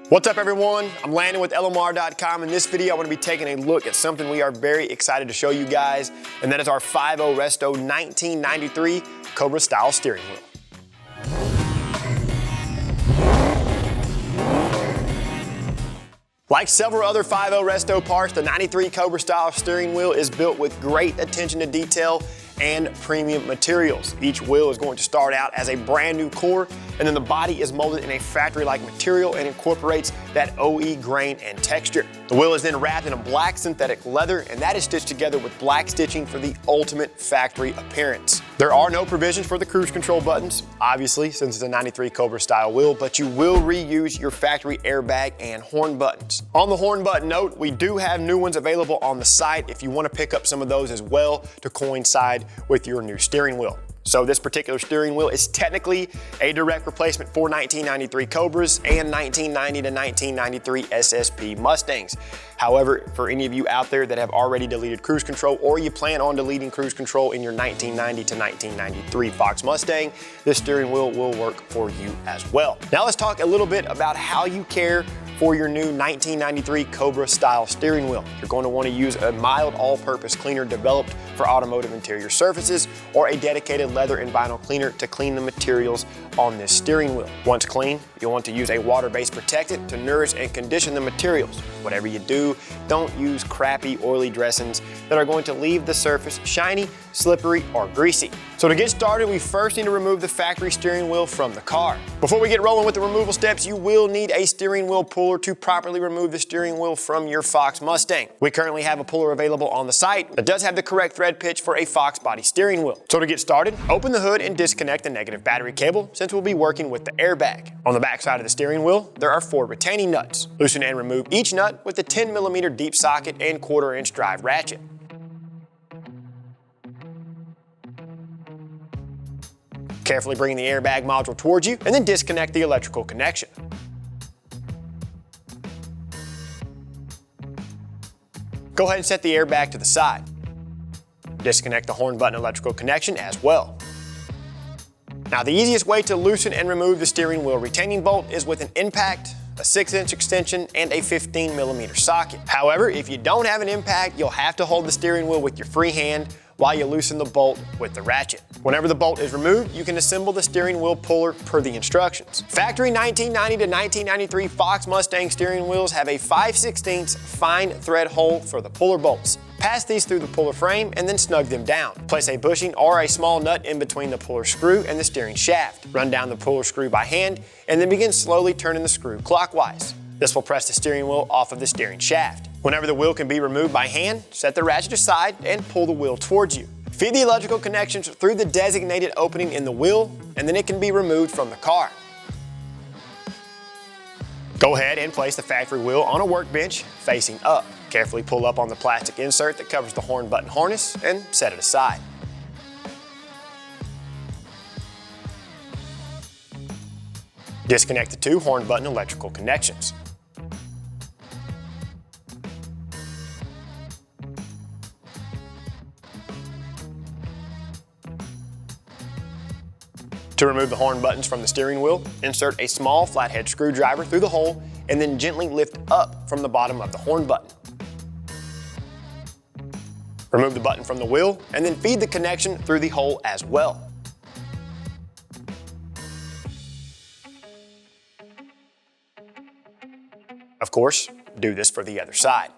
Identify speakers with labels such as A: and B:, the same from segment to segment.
A: What's up everyone? I'm Landon with LMR.com. In this video, I want to be taking a look at something we are very excited to show you guys, and that is our 5.0 Resto 1993 Cobra style steering wheel. Like several other 5.0 Resto parts, the 93 Cobra style steering wheel is built with great attention to detail and premium materials. Each wheel is going to start out as a brand new core, and then the body is molded in a factory-like material and incorporates that OE grain and texture. The wheel is then wrapped in a black synthetic leather, and that is stitched together with black stitching for the ultimate factory appearance. There are no provisions for the cruise control buttons, obviously, since it's a 93 Cobra style wheel, but you will reuse your factory airbag and horn buttons. On the horn button note, we do have new ones available on the site if you want to pick up some of those as well to coincide with your new steering wheel. So this particular steering wheel is technically a direct replacement for 1993 Cobras and 1990 to 1993 SSP Mustangs. However, for any of you out there that have already deleted cruise control, or you plan on deleting cruise control in your 1990 to 1993 Fox Mustang, this steering wheel will work for you as well. Now let's talk a little bit about how you care for your new 1993 Cobra style steering wheel. You're going to want to use a mild all-purpose cleaner developed for automotive interior surfaces, or a dedicated leather and vinyl cleaner to clean the materials on this steering wheel. Once clean, you'll want to use a water-based protectant to nourish and condition the materials. Whatever you do, don't use crappy oily dressings that are going to leave the surface shiny, slippery, or greasy. So to get started, we first need to remove the factory steering wheel from the car. Before we get rolling with the removal steps, you will need a steering wheel puller to properly remove the steering wheel from your Fox Mustang. We currently have a puller available on the site that does have the correct thread pitch for a Fox body steering wheel. So to get started, open the hood and disconnect the negative battery cable, since we'll be working with the airbag. On the back side of the steering wheel, there are 4 retaining nuts. Loosen and remove each nut with the 10mm deep socket and 1/4 inch drive ratchet. Carefully bring the airbag module towards you and then disconnect the electrical connection. Go ahead and set the airbag to the side. Disconnect the horn button electrical connection as well. Now, the easiest way to loosen and remove the steering wheel retaining bolt is with an impact, a 6-inch extension, and a 15mm socket. However, if you don't have an impact, you'll have to hold the steering wheel with your free hand while you loosen the bolt with the ratchet. Whenever the bolt is removed, you can assemble the steering wheel puller per the instructions. Factory 1990 to 1993 Fox Mustang steering wheels have a 5/16 fine thread hole for the puller bolts. Pass these through the puller frame and then snug them down. Place a bushing or a small nut in between the puller screw and the steering shaft. Run down the puller screw by hand and then begin slowly turning the screw clockwise. This will press the steering wheel off of the steering shaft. Whenever the wheel can be removed by hand, set the ratchet aside and pull the wheel towards you. Feed the electrical connections through the designated opening in the wheel, and then it can be removed from the car. Go ahead and place the factory wheel on a workbench facing up. Carefully pull up on the plastic insert that covers the horn button harness and set it aside. Disconnect the 2 horn button electrical connections. To remove the horn buttons from the steering wheel, insert a small flathead screwdriver through the hole and then gently lift up from the bottom of the horn button. Remove the button from the wheel and then feed the connection through the hole as well. Of course, do this for the other side.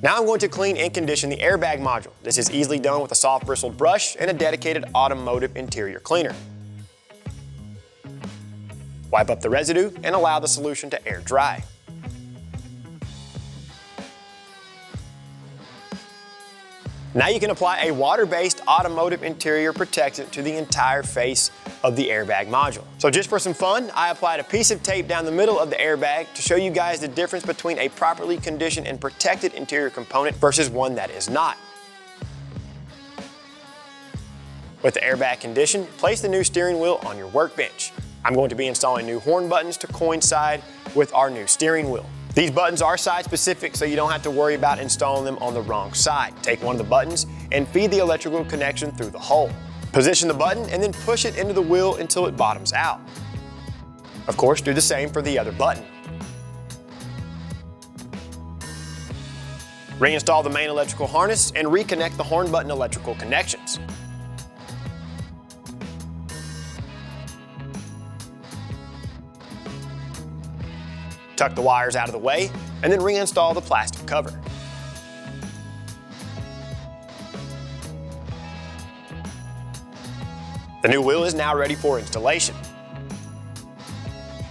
A: Now I'm going to clean and condition the airbag module. This is easily done with a soft bristled brush and a dedicated automotive interior cleaner. Wipe up the residue and allow the solution to air dry. Now you can apply a water-based automotive interior protectant to the entire face of the airbag module. So just for some fun, I applied a piece of tape down the middle of the airbag to show you guys the difference between a properly conditioned and protected interior component versus one that is not. With the airbag conditioned, place the new steering wheel on your workbench. I'm going to be installing new horn buttons to coincide with our new steering wheel. These buttons are side specific, so you don't have to worry about installing them on the wrong side. Take one of the buttons and feed the electrical connection through the hole. Position the button and then push it into the wheel until it bottoms out. Of course, do the same for the other button. Reinstall the main electrical harness and reconnect the horn button electrical connections. Tuck the wires out of the way and then reinstall the plastic cover. The new wheel is now ready for installation.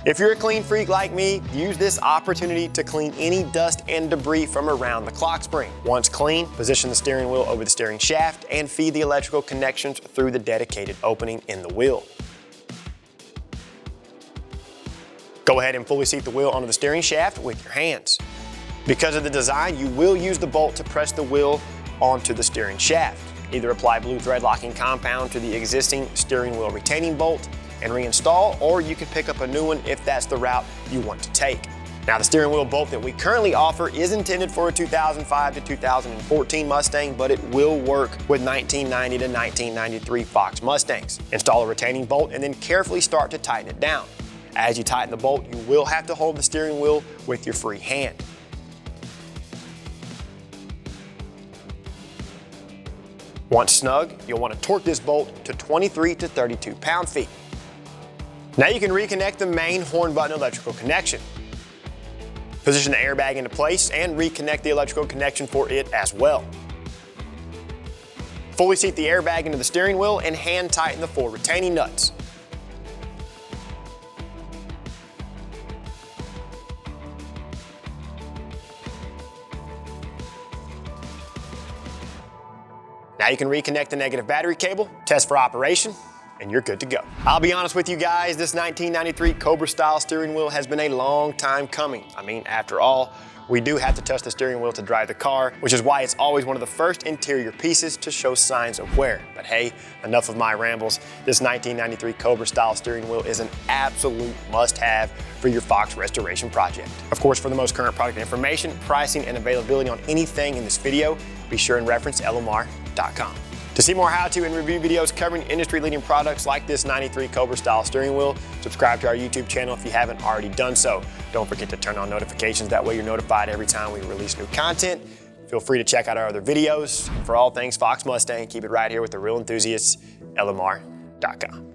A: If you're a clean freak like me, use this opportunity to clean any dust and debris from around the clock spring. Once clean, position the steering wheel over the steering shaft and feed the electrical connections through the dedicated opening in the wheel. Go ahead and fully seat the wheel onto the steering shaft with your hands. Because of the design, you will use the bolt to press the wheel onto the steering shaft. Either apply blue thread locking compound to the existing steering wheel retaining bolt and reinstall, or you can pick up a new one if that's the route you want to take. Now, the steering wheel bolt that we currently offer is intended for a 2005 to 2014 Mustang, but it will work with 1990 to 1993 Fox Mustangs. Install a retaining bolt and then carefully start to tighten it down. As you tighten the bolt, you will have to hold the steering wheel with your free hand. Once snug, you'll want to torque this bolt to 23 to 32 pound-feet. Now you can reconnect the main horn button electrical connection. Position the airbag into place and reconnect the electrical connection for it as well. Fully seat the airbag into the steering wheel and hand tighten the 4 retaining nuts. Now you can reconnect the negative battery cable, test for operation, and you're good to go. I'll be honest with you guys, this 1993 Cobra style steering wheel has been a long time coming. I mean, after all, we do have to touch the steering wheel to drive the car, which is why it's always one of the first interior pieces to show signs of wear. But hey, enough of my rambles. This 1993 Cobra style steering wheel is an absolute must-have for your Fox restoration project. Of course, for the most current product information, pricing, and availability on anything in this video, be sure and reference LMR.com. To see more how-to and review videos covering industry-leading products like this 93 Cobra style steering wheel, subscribe to our YouTube channel if you haven't already done so. Don't forget to turn on notifications, that way you're notified every time we release new content. Feel free to check out our other videos. For all things Fox Mustang, keep it right here with the real enthusiasts, LMR.com.